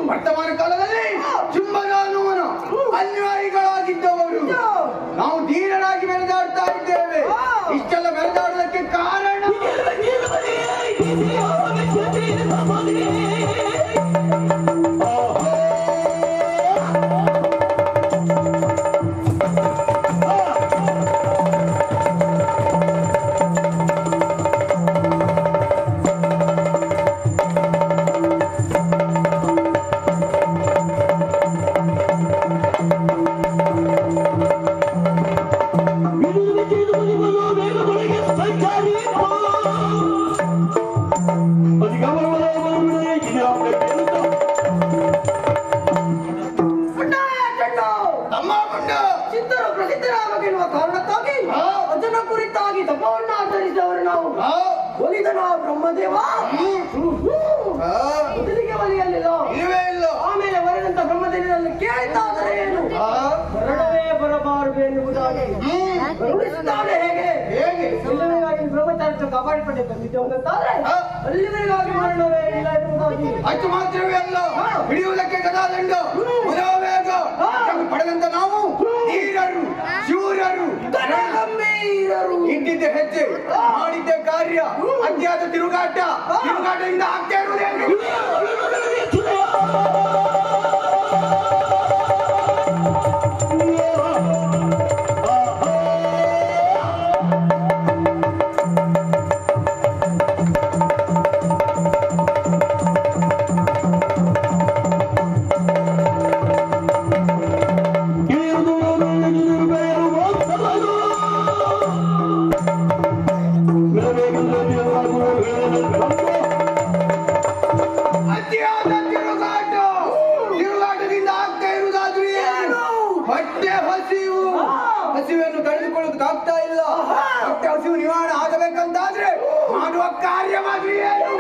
ವರ್ತಮಾನ ಕಾಲದಲ್ಲಿ ಚಿಮ್ಮದಾನುವನ ಅನ್ಯಾಯಿಗಳಾಗಿದ್ದವರು ನಾವು ಧೀರರಾಗಿ ಮೆರೆದಾಡ್ತಾ ಇದ್ದೇವೆ. ಇಷ್ಟೆಲ್ಲ ಮೆರೆದಾಡೋದಕ್ಕೆ ಕಾರಣ ಅದನ್ನ ಕುರಿತಾಗಿ ತಪವನ್ನು ಆಚರಿಸಿದವರು ನಾವು. ಒಲಿದನ ಬ್ರಹ್ಮದೇವ ಮೊದಲಿಗೆ ಒಲಿಯಲಿಲ್ಲ, ಆಮೇಲೆ ಒಲಿದಂತ ಬ್ರಹ್ಮದೇವನಲ್ಲಿ ಕೇಳಿದ್ದಾದರೆ ಏನು ಮರಣವೇ ಬರಬಾರದು ಎನ್ನುವುದಾಗಿ ಕರುಣಿಸಿದ್ದಾನೆ. ಹೇಗೆ ಎಲ್ಲರಿಗಾಗಿ ಬ್ರಹ್ಮಚಾರ್ಯ ಕಾಪಾಡಿಕೊಂಡೆ ಬಂದಿದ್ದೆ ಅಂತಾದ್ರೆ ಅಲ್ಲಿವರೆಗಾಗಿ ಮರಣವೇ ಇಲ್ಲ ಎನ್ನುವುದಾಗಿ. ಅಷ್ಟು ಮಾತ್ರವೇ ಅಲ್ಲ, ಹಿಡಿಯುವುದಕ್ಕೆ ಗದಾದಂಡ ವೇಗ ಪಡೆದಂತ ನಾವು ಧೀರರು, ಶೂರರು, ಗಂಭೀರರು. ಇಟ್ಟಿದ್ದ ಹೆಜ್ಜೆ, ಮಾಡಿದ್ದ ಕಾರ್ಯ, ಅಜ್ಞಾತ ತಿರುಗಾಟದಿಂದ ಆಗ್ತಾ ಇರುವುದೇನು? ತಿರುಗಾಟದಿಂದ ಆಗ್ತಾ ಇರುವುದಾದ್ರೂ ಏನು? ಹೊಟ್ಟೆ ಹಸಿವನ್ನು ತಡೆದುಕೊಳ್ಳೋದಕ್ಕಾಗ್ತಾ ಇಲ್ಲ. ಹೊಟ್ಟೆ ಹಸಿವು ನಿವಾರಣೆ ಆಗಬೇಕಂತಾದ್ರೆ ಮಾಡುವ ಕಾರ್ಯವಾದ್ರೂ ಏನು?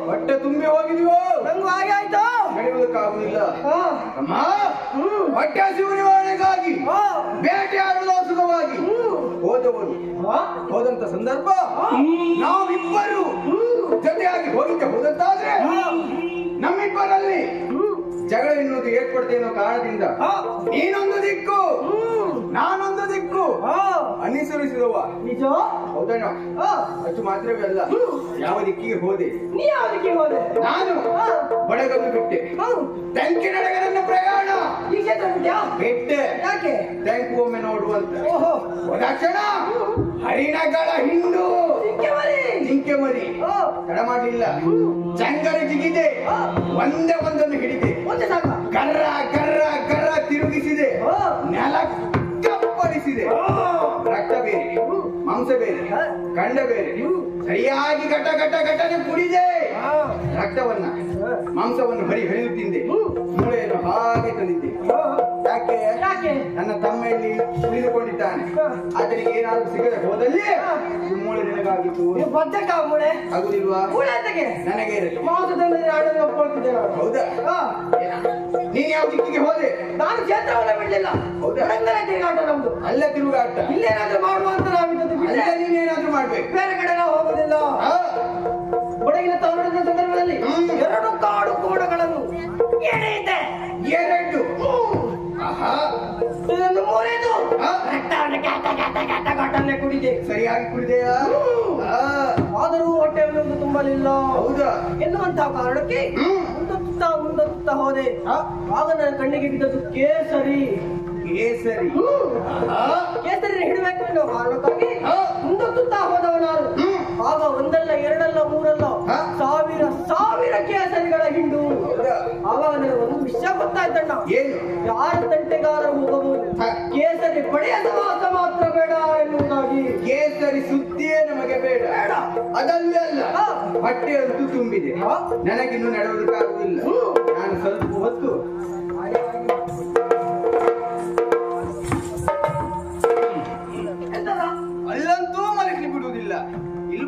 ಹೊಟ್ಟೆ ತುಂಬಿ ಹೋಗಿದೀವೋ ನಂಗೂ ಹಾಗೆ ಆಯ್ತು ನಡೆಯುವುದಕ್ಕಾಗುವುದಿಲ್ಲ ಅಮ್ಮ ಹೊಟ್ಟೆ ಹಸಿವು ನಿವಾರಣೆಗಾಗಿ ಬೇಟೆಯಾಡಲು ಸುಖವಾಗಿ ಹೋದವರು ಹೋದಂತ ಸಂದರ್ಭ ನಾವಿಬ್ಬರು ಜೊತೆಯಾಗಿ ಹೋದಂತಾದ್ರೆ ನಮ್ಮಿಬ್ಬರಲ್ಲಿ ಜಗಳ ಎನ್ನುವುದು ಏರ್ಪಡುತ್ತೆ ಅನ್ನೋ ಕಾರಣದಿಂದ ನೀನೊಂದು ದಿಕ್ಕು ನಾನೊಂದು ದಿಕ್ಕು ಅನುಸರಿಸಿದವ ನಿಜ ಹೌದಣ್ಣ ಅಷ್ಟು ಮಾತ್ರವೇ ಅಲ್ಲ ಯಾವ ದಿಕ್ಕಿಗೆ ಹೋದೆ ನೀ ಯಾವ ದಿಕ್ಕಿಗೆ ಹೋದೆ ನಾನು ಬಡಗನ್ನು ಬಿಟ್ಟೆ ತಂಕಿ ನಡಗರನ್ನ ಪ್ರಯಾಣ ಈ ಕ್ಷೇತ್ರ ಬಿಟ್ಯಾ ಬಿಟ್ಟೆ ಯಾಕೆ ಟ್ಯಾಂಕ್ ಒಮ್ಮೆ ನೋಡುವಂತ ಓಹೋ ತಕ್ಷಣ ಹರಿಣಗಳ ಹಿಂಡು ಜಿಂಕೆ ಮರಿ ತಡ ಮಾಡಲಿಲ್ಲ ಜಂಗರ ಜಿಗಿದೆ ಒಂದೇ ಒಂದನ್ನು ಹಿಡಿದೆ ಕರ್ರ ಕರ್ರ ಕರ್ರ ತಿರುಗಿಸಿದೆ ನೆಲ ಕಪ್ಪಳಿಸಿದೆ ರಕ್ತ ಬೇರೆ ಮಾಂಸ ಬೇರೆ ಕಂಡ ಬೇರೆ ಸರಿಯಾಗಿ ಘಟ ಘಟ ಘಟನೆ ಕುಡಿದೆ ರಕ್ತವನ್ನ ಮಾಂಸವನ್ನು ಹರಿದು ತಿಂದೆ ಮೂಳೆಯನ್ನು ಹಾಗೆ ತಂದಿದ್ದೆ ಯಾಕೆ ನನ್ನ ತಮ್ಮೆಯಲ್ಲಿ ಉಳಿದುಕೊಂಡಿದ್ದಾನೆ ಆತನಿಗೆ ಏನಾದರೂ ಸಿಗದೆ ಹೋದಲ್ಲಿ ಮೂಳೆ ನಿನಗಾಗಿತ್ತು ಮೂಳೆ ಆಗುದಿಲ್ವಾ ನನಗೆ ಹೌದಾ ನೀನ್ ಯಾವ ದಿಕ್ಕಿಗೆ ಹೋದೆ ನಾನು ಕ್ಷೇತ್ರವನ್ನ ಬಿಡ್ಲಿಲ್ಲ ಹೌದಾ ತಿರುಗಾಟ ನಮ್ದು ಅಲ್ಲ ತಿರುಗಾಟ ಇಲ್ಲೇನಾದ್ರೂ ಮಾಡುವಂತ ನಾವಿದ್ದದ್ದು ಅಲ್ಲ ನೀನೇನಾದ್ರೂ ಮಾಡ್ಬೇಕು ಬೇರೆ ಕಡೆ ನಾವು ಹೋಗುದಿಲ್ಲ ಒಡಗಿನ ತವರಿನ ಸಂದರ್ಭದಲ್ಲಿ 2 ಕಾಡು ಕೋಡಗಳನ್ನು ಎಳೆಯಿದ್ದೆ 2 ಇದೊಂದು 3ನೇದು ಘಟನೆ ಕುಡಿದೆ ಸರಿಯಾಗಿ ಕುಡಿದೆಯಾ ಆದರೂ ಹೊಟ್ಟೆ ಅನ್ನೋದು ತುಂಬಲಿಲ್ಲ ಹೌದಾ ಎನ್ನುವಂತಹ ಕಾರಣಕ್ಕೆ ಮುಂದೊತ್ತಾ ಹೋದೆ ಆಗ ನನ್ನ ಕಣ್ಣಿಗೆ ಬಿದ್ದದ್ದು ಕೇಸರಿ ಕೇಸರಿ ಕೇಸರಿ ಹಿಡಬೇಕು ಅನ್ನೋ ಕಾರಣಕ್ಕಾಗಿ ಮುಂದೊತ್ತಾ ಹೋದವ ನಾನು ಆಗ ಒಂದಲ್ಲ ಎರಡಲ್ಲ ಮೂರಲ್ಲ ಸಾವಿರ ಕೇಸರಿಗಳ ಹಿಂಡು ಆವಾಗ ನನಗೆ ಒಂದು ವಿಷಯ ಗೊತ್ತಾಯ್ತಣ್ಣ ಏನು ಯಾರ ತಂಟೆಗಾರ ಹೋಗಬಹುದು ಕೇಸರಿ ಪಡೆಯದ ಮಾತ್ರ ಬೇಡ ಎನ್ನುವುದಾಗಿ ಕೇಸರಿ ಸುದ್ದಿಯೇ ನಮಗೆ ಬೇಡ ಅದಲ್ಲೇ ಅಲ್ಲ ಹೊಟ್ಟೆ ಅಂತೂ ತುಂಬಿದೆ ನನಗಿನ್ನು ನಡೆಯುವುದಕ್ಕಾಗುವುದಿಲ್ಲ ನಾನು ಸ್ವಲ್ಪ ಹೊತ್ತು ಅಲ್ಲಂತೂ ಮಲಗಿ ಬಿಡುವುದಿಲ್ಲ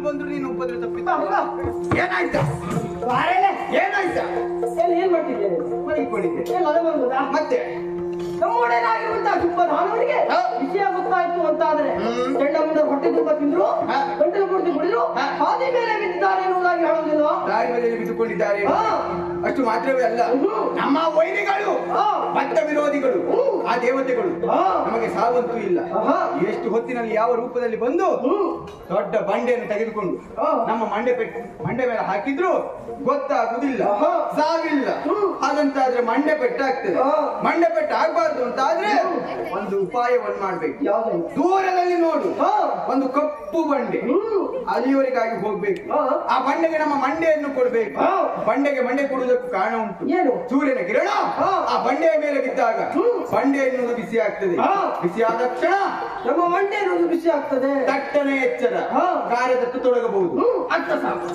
ಬಂದ್ರು ನೀನು ಉಪದ್ರ ತಪ್ಪಿದ್ದ ಹೌದಾ? ಏನಾಯ್ತಾ ಬಾರೇಲೆ. ಏನಾಯ್ತಾ ಏನ್ ಮಾಡ್ತಿದ್ದೇನೆ ಮಲಗಿಕೊಂಡಿದ್ದೆ ಏನ್ ಅದ ಬಂದದಾ? ಮತ್ತೆ ನಮ್ಮೊಡೆಯನಾಗಿರುವಂತಹ ಸುಬ್ಬದಾನವರಿಗೆ ವಿಷಯ ಗೊತ್ತಾಯ್ತು ಅಂತಾದ್ರೆ ಚಂಡಮುಂಡ ಹೊಟ್ಟೆ ತುಂಬ ತಿಂದ್ರು ಗಂಟಲು ಪೂರ್ತಿ ಕುಡಿದ್ರು ಹಾದಿ ಮೇಲೆ ಬಿದ್ದಿದ್ದಾರೆ ಎನ್ನುವುದಾಗಿ ಹೇಳುವುದಿಲ್ಲ. ದಾರಿ ಬದಿಯಲ್ಲಿ ಬಿದ್ದುಕೊಂಡಿದ್ದಾರೆ ಅಷ್ಟು ಮಾತ್ರವೇ ಅಲ್ಲ ನಮ್ಮ ವೈರಿಗಳು ಬದ್ಧ ವಿರೋಧಿಗಳು ಆ ದೇವತೆಗಳು ನಮಗೆ ಸಾವಂತೂ ಇಲ್ಲ. ಎಷ್ಟು ಹೊತ್ತಿನಲ್ಲಿ ಯಾವ ರೂಪದಲ್ಲಿ ಬಂದು ದೊಡ್ಡ ಬಂಡೆಯನ್ನು ತೆಗೆದುಕೊಂಡು ನಮ್ಮ ಮಂಡೆ ಮೇಲೆ ಹಾಕಿದ್ರು ಗೊತ್ತಾಗುದಿಲ್ಲ, ಸಾವಿಲ್ಲ. ಹಾಗಂತಾದ್ರೆ ಮಂಡೆ ಪೆಟ್ಟಾಗ್ತದೆ. ಮಂಡೆ ಪೆಟ್ಟು ಆಗ್ಬಾರ್ದು ಅಂತಾದ್ರೆ ಒಂದು ಉಪಾಯವನ್ನು ಮಾಡ್ಬೇಕು. ದೂರದಲ್ಲಿ ನೋಡು ಒಂದು ಕಪ್ಪು ಬಂಡೆ, ಅಲ್ಲಿಯವರೆಗಾಗಿ ಹೋಗ್ಬೇಕು. ಆ ಬಂಡೆಗೆ ನಮ್ಮ ಮಂಡೆಯನ್ನು ಕೊಡ್ಬೇಕು. ಬಂಡೆಗೆ ಮಂಡೆ ಕೊಡುವುದಕ್ಕೂ ಕಾರಣ ಉಂಟು. ಏನು? ಸೂರ್ಯನ ಕಿರಣ ಆ ಬಂಡೆಯ ಮೇಲೆ ಬಿದ್ದಾಗ ಬಂಡೆ ಎನ್ನುವುದು ಬಿಸಿ ಆಗ್ತದೆ. ಬಿಸಿ ಆದ ತಕ್ಷಣ ನಮ್ಮ ಮಂಡೆ ಎನ್ನುವುದು ಬಿಸಿ ಆಗ್ತದೆ. ತಟ್ಟನೆ ಎಚ್ಚರ ಕಾರ್ಯದತ್ತು ತೊಡಗಬಹುದು. ಅರ್ಥ ಸಾಕು.